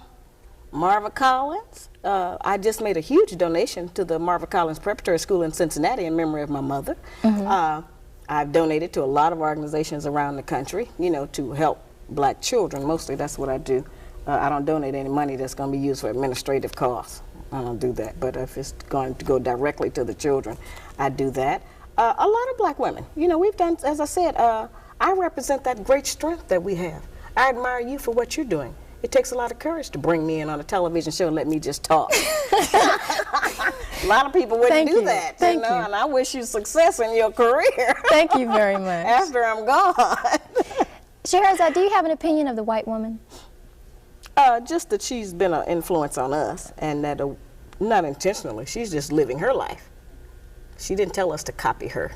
Marva Collins. I just made a huge donation to the Marva Collins Preparatory School in Cincinnati in memory of my mother. I've donated to a lot of organizations around the country, you know, to help black children. Mostly that's what I do. I don't donate any money that's going to be used for administrative costs. I don't do that. But if it's going to go directly to the children, I do that. A lot of black women. You know, we've done, as I said, I represent that great strength that we have. I admire you for what you're doing. It takes a lot of courage to bring me in on a television show and let me just talk. A lot of people wouldn't do that. Thank you. And I wish you success in your career. Thank you very much. After I'm gone. Shahrazad, do you have an opinion of the white woman? Just that she's been an influence on us, and that not intentionally, she's just living her life. She didn't tell us to copy her,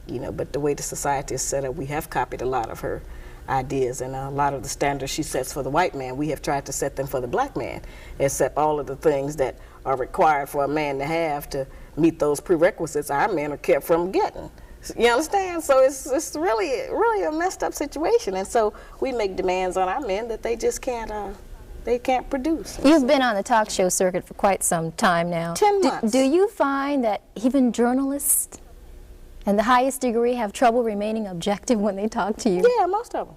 you know, but the way the society is set up, we have copied a lot of her ideas, and a lot of the standards she sets for the white man, we have tried to set them for the black man, except all of the things that are required for a man to have to meet those prerequisites, our men are kept from getting. You understand? So it's really a messed up situation, and so we make demands on our men that they just can't produce. You've been on the talk show circuit for quite some time now. 10 months. Do you find that even journalists And the highest degree have trouble remaining objective when they talk to you? Yeah, most of them.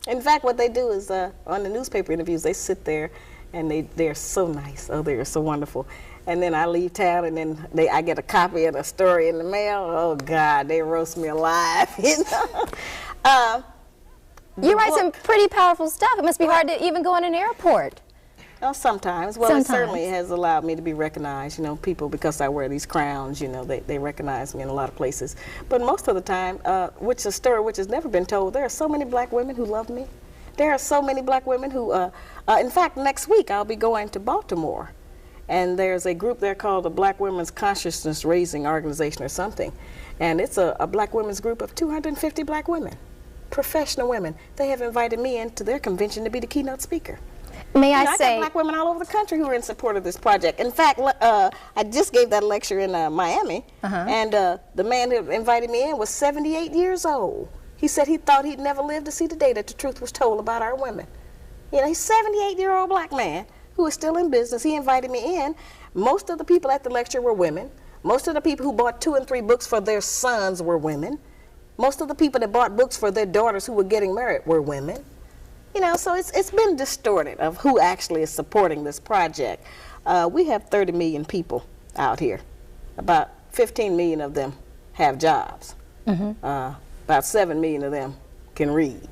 In fact, what they do is on the newspaper interviews, they sit there and they're so nice. Oh, they're so wonderful. And then I leave town and then I get a copy of the story in the mail. Oh, God, they roast me alive, you know. You write some pretty powerful stuff. It must be hard to even go in an airport. Well, sometimes. Well, Sometimes. It certainly has allowed me to be recognized. You know, people, because I wear these crowns, you know, they recognize me in a lot of places. But most of the time, which is a story which has never been told, there are so many black women who love me. There are so many black women who, in fact, next week I'll be going to Baltimore. And there's a group there called the Black Women's Consciousness Raising Organization or something. And it's a black women's group of 250 black women, professional women. They have invited me into their convention to be the keynote speaker. May I got say, black women all over the country who are in support of this project. In fact, I just gave that lecture in Miami, and the man who invited me in was 78 years old. He said he thought he'd never live to see the day that the truth was told about our women. You know, he's a 78-year-old black man who is still in business. He invited me in. Most of the people at the lecture were women. Most of the people who bought 2 and 3 books for their sons were women. Most of the people that bought books for their daughters who were getting married were women. You know, so it's been distorted of who actually is supporting this project. We have 30 million people out here. About 15 million of them have jobs. About 7 million of them can read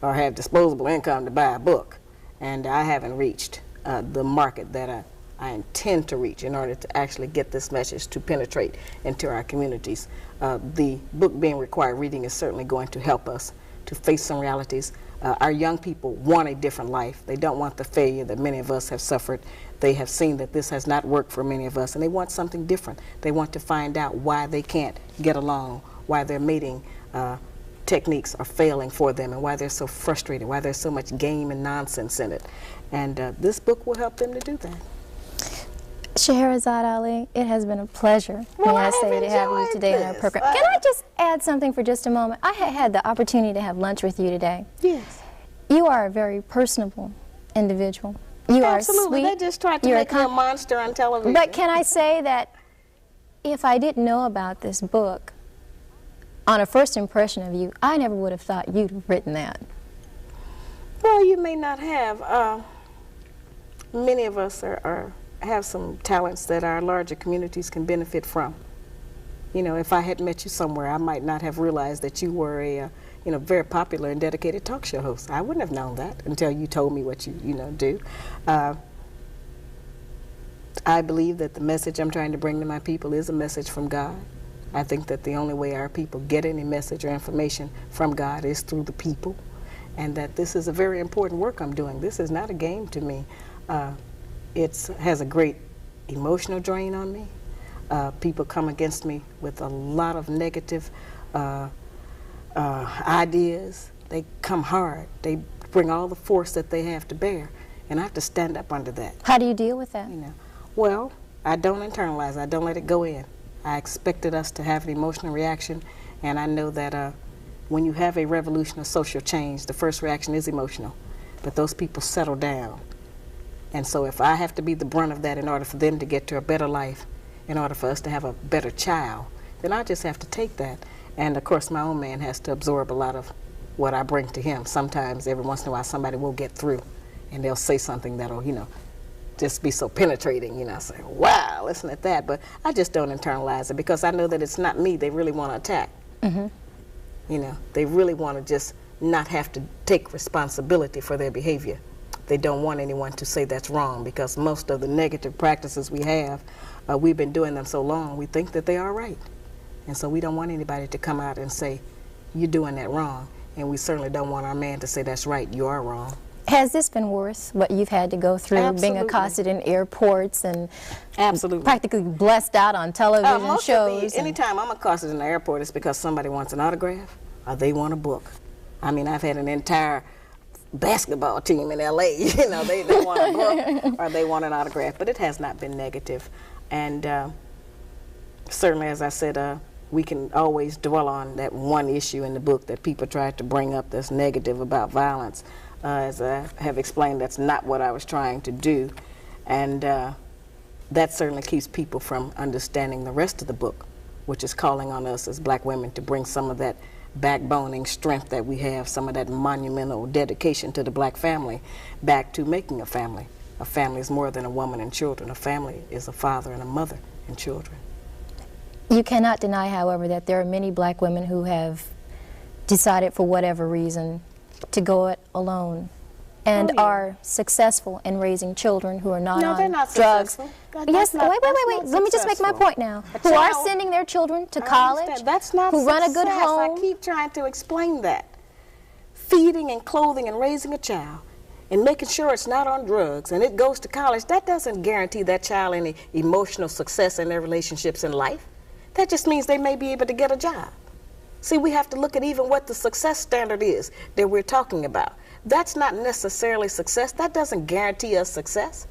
or have disposable income to buy a book. And I haven't reached the market that I intend to reach in order to actually get this message to penetrate into our communities. The book being required reading is certainly going to help us to face some realities. Our young people want a different life. They don't want the failure that many of us have suffered. They have seen that this has not worked for many of us, and they want something different. They want to find out why they can't get along, why their mating techniques are failing for them, and why they're so frustrated, why there's so much game and nonsense in it. And this book will help them to do that. Shahrazad Ali, it has been a pleasure, may I say, to have you today in our program. Can I just add something for just a moment? I had the opportunity to have lunch with you today. Yes. You are a very personable individual. You Absolutely. are sweet. They just tried to make me a monster on television. But can I say that if I didn't know about this book, on a first impression of you, I never would have thought you'd have written that. Well, you may not have. Many of us have some talents that our larger communities can benefit from. You know, if I had met you somewhere, I might not have realized that you were a very popular and dedicated talk show host. I wouldn't have known that until you told me what you do. I believe that the message I'm trying to bring to my people is a message from God. I think that the only way our people get any message or information from God is through the people, and that this is a very important work I'm doing. This is not a game to me. It has a great emotional drain on me. People come against me with a lot of negative ideas. They come hard. They bring all the force that they have to bear, and I have to stand up under that. How do you deal with that? You know, well, I don't internalize. I don't let it go in. I expected us to have an emotional reaction, and I know that when you have a revolution or social change, the first reaction is emotional, but those people settle down. And so if I have to be the brunt of that in order for them to get to a better life, in order for us to have a better child, then I just have to take that. And of course my own man has to absorb a lot of what I bring to him. Sometimes, every once in a while, somebody will get through and they'll say something that'll, just be so penetrating, I say, wow, listen at that. But I just don't internalize it because I know that it's not me they really want to attack. They really want to just not have to take responsibility for their behavior. They don't want anyone to say that's wrong because most of the negative practices we have, we've been doing them so long, we think that they are right. And so we don't want anybody to come out and say, you're doing that wrong. And we certainly don't want our man to say, that's right, you are wrong. Has this been worth what you've had to go through, Absolutely. being accosted in airports and Absolutely. practically blessed out on television shows? Anytime I'm accosted in the airport, it's because somebody wants an autograph or they want a book. I mean, I've had an entire basketball team in LA, they want a book or they want an autograph, but it has not been negative. And certainly, as I said, we can always dwell on that one issue in the book that people tried to bring up that's negative about violence. As I have explained, that's not what I was trying to do, and that certainly keeps people from understanding the rest of the book. which is calling on us as black women to bring some of that backboning strength that we have, some of that monumental dedication to the black family back to making a family. A family is more than a woman and children. A family is a father and a mother and children. You cannot deny, however, that there are many black women who have decided for whatever reason to go it alone and are successful in raising children who are not No, on they're not drugs. successful. Yes, wait. Let me just make my point now. Who are sending their children to college, That's not who run a good success. home. I keep trying to explain that. Feeding and clothing and raising a child and making sure it's not on drugs and it goes to college, that doesn't guarantee that child any emotional success in their relationships in life. That just means they may be able to get a job. See, we have to look at even what the success standard is that we're talking about. That's not necessarily success. That doesn't guarantee us success.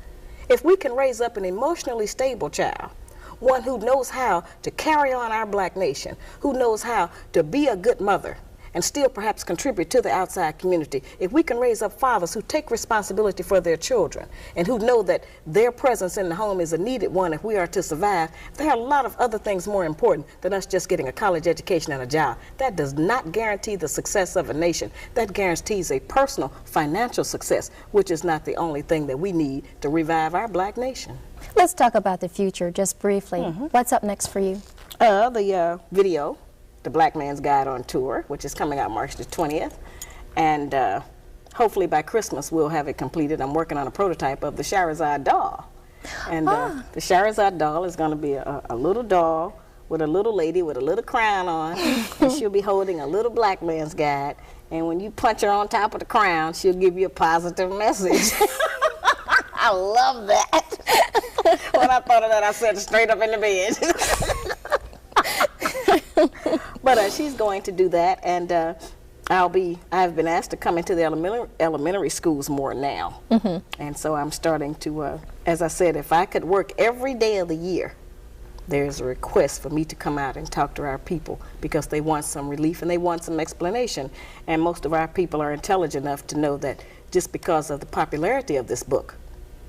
If we can raise up an emotionally stable child, one who knows how to carry on our black nation, who knows how to be a good mother, and still perhaps contribute to the outside community, if we can raise up fathers who take responsibility for their children and who know that their presence in the home is a needed one if we are to survive, there are a lot of other things more important than us just getting a college education and a job. That does not guarantee the success of a nation. That guarantees a personal financial success, which is not the only thing that we need to revive our black nation. Let's talk about the future just briefly. What's up next for you? The video, The Black Man's Guide on Tour, which is coming out March the 20th. And hopefully by Christmas we'll have it completed. I'm working on a prototype of the Shahrazad doll. And the Shahrazad doll is going to be a little doll with a little lady with a little crown on. And she'll be holding a little black man's guide. And when you punch her on top of the crown, she'll give you a positive message. I love that. When I thought of that, I sat straight up in the bed. But she's going to do that, and I've been asked to come into the elementary schools more now. And so I'm starting to, as I said, if I could work every day of the year, there's a request for me to come out and talk to our people because they want some relief and they want some explanation. And most of our people are intelligent enough to know that just because of the popularity of this book,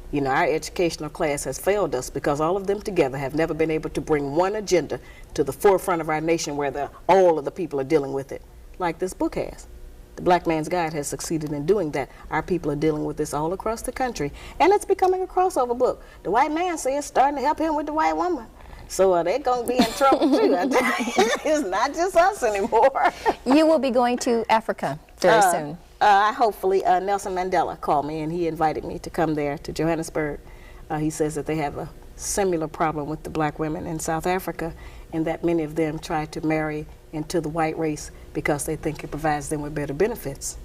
you know, our educational class has failed us because all of them together have never been able to bring one agenda to the forefront of our nation where all of the people are dealing with it, like this book has. The Black Man's Guide has succeeded in doing that. Our people are dealing with this all across the country, and it's becoming a crossover book. The white man says it's starting to help him with the white woman. So they're going to be in trouble too. It's not just us anymore. You will be going to Africa very soon. Hopefully, Nelson Mandela called me and he invited me to come there to Johannesburg. He says that they have a similar problem with the black women in South Africa and that many of them try to marry into the white race because they think it provides them with better benefits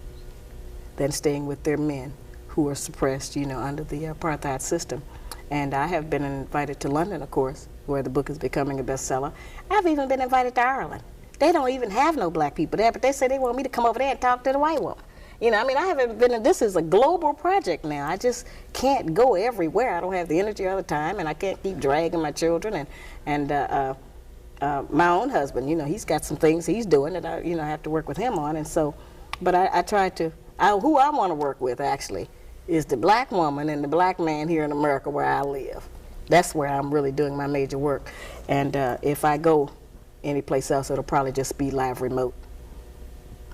than staying with their men who are suppressed, you know, under the apartheid system. And I have been invited to London, of course, where the book is becoming a bestseller. I've even been invited to Ireland. They don't even have no black people there, but they say they want me to come over there and talk to the white woman. You know, I mean, I haven't been, this is a global project now. I just can't go everywhere. I don't have the energy all the time, and I can't keep dragging my children. And my own husband, you know, he's got some things he's doing that I, you know, have to work with him on. And so, but I try to, who I want to work with, actually, is the black woman and the black man here in America where I live. That's where I'm really doing my major work. And if I go anyplace else, it'll probably just be live remote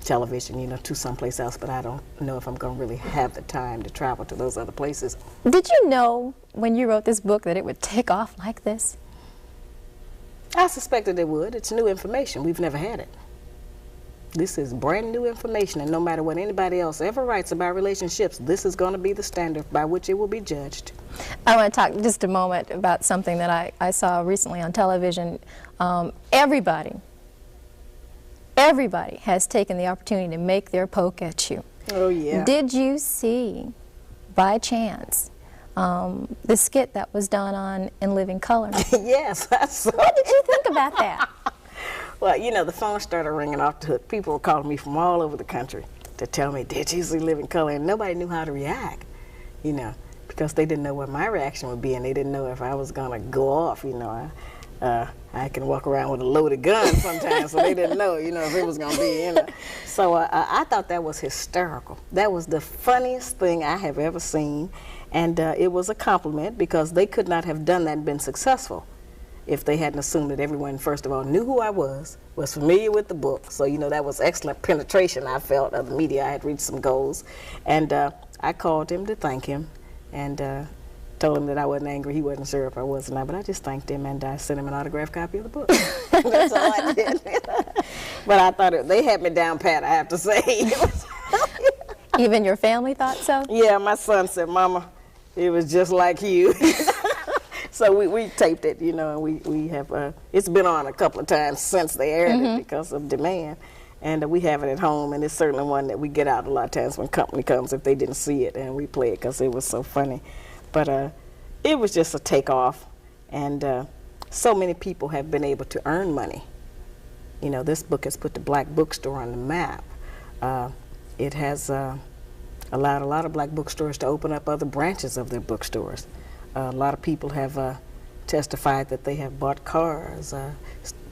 television, you know, to someplace else, but I don't know if I'm going to really have the time to travel to those other places. Did you know when you wrote this book that it would take off like this? I suspected it would. It's new information. We've never had it. This is brand new information, and no matter what anybody else ever writes about relationships, this is going to be the standard by which it will be judged. I want to talk just a moment about something that I saw recently on television. Everybody has taken the opportunity to make their poke at you. Oh, yeah. Did you see, by chance, the skit that was done on In Living Color? Yes, I saw it. What did you think about that? Well, you know, the phone started ringing off the hook. People were calling me from all over the country to tell me, did you see Living Color? And nobody knew how to react, you know, because they didn't know what my reaction would be, and they didn't know if I was going to go off, you know. I can walk around with a loaded gun sometimes, so they didn't know, you know, if it was going to be, you know. So I thought that was hysterical. That was the funniest thing I have ever seen, and it was a compliment because they could not have done that and been successful if they hadn't assumed that everyone, first of all, knew who I was familiar with the book. So, you know, that was excellent penetration, I felt, of the media. I had reached some goals. And I called him to thank him and told him that I wasn't angry. He wasn't sure if I was or not, but I just thanked him, and I sent him an autographed copy of the book. That's all I did. But I thought they had me down pat, I have to say. Even your family thought so? Yeah, my son said, Mama, it was just like you. So we taped it, you know, and we have, it's been on a couple of times since they aired it because of demand. And we have it at home, and it's certainly one that we get out a lot of times when company comes if they didn't see it, and we play it because it was so funny. But it was just a takeoff, and so many people have been able to earn money. You know, this book has put the black bookstore on the map. It has allowed a lot of black bookstores to open up other branches of their bookstores. A lot of people have testified that they have bought cars,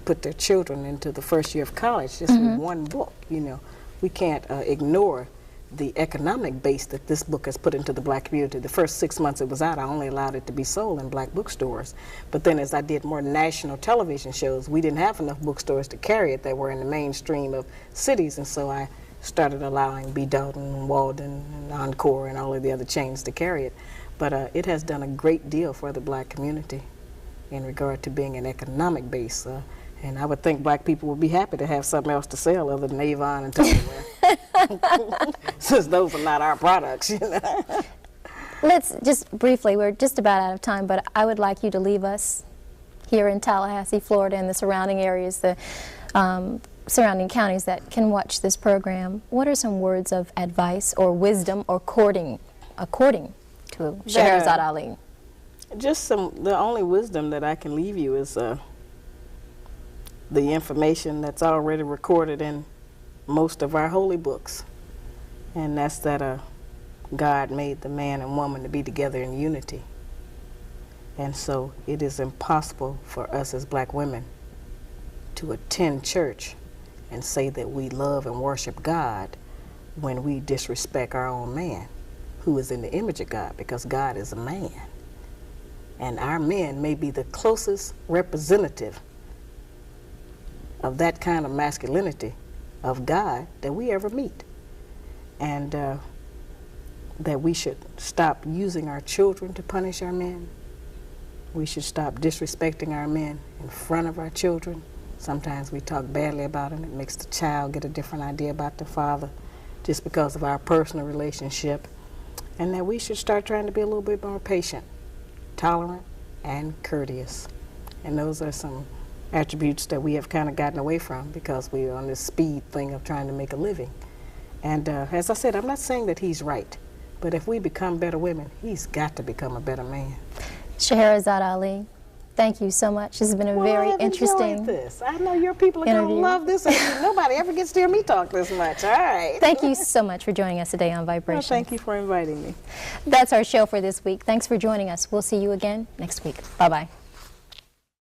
put their children into the first year of college just with one book. You know, we can't ignore the economic base that this book has put into the black community. The first 6 months it was out, I only allowed it to be sold in black bookstores. But then as I did more national television shows, we didn't have enough bookstores to carry it that were in the mainstream of cities, and so I started allowing B. Dalton and Walden and Encore and all of the other chains to carry it. But it has done a great deal for the black community in regard to being an economic base. And I would think black people would be happy to have something else to sell other than Avon and Tupperware. Since those are not our products, you know. Let's just briefly, we're just about out of time, but I would like you to leave us here in Tallahassee, Florida, and the surrounding areas, the surrounding counties that can watch this program. What are some words of advice or wisdom or according to Shahrazad Ali? Just the only wisdom that I can leave you is the information that's already recorded in most of our holy books, and that's that God made the man and woman to be together in unity. And so it is impossible for us as black women to attend church and say that we love and worship God when we disrespect our own man, who is in the image of God, because God is a man. And our men may be the closest representative of that kind of masculinity of God that we ever meet. And that we should stop using our children to punish our men. We should stop disrespecting our men in front of our children. Sometimes we talk badly about them. It makes the child get a different idea about the father just because of our personal relationship. And that we should start trying to be a little bit more patient, tolerant, and courteous. And those are some attributes that we have kind of gotten away from because we're on this speed thing of trying to make a living. And as I said, I'm not saying that he's right, but if we become better women, he's got to become a better man. Shahrazad Ali, thank you so much. This has been a very interesting this. I know your people are going to love this. Nobody ever gets to hear me talk this much. All right. Thank you so much for joining us today on Vibrations. Well, thank you for inviting me. That's our show for this week. Thanks for joining us. We'll see you again next week. Bye-bye.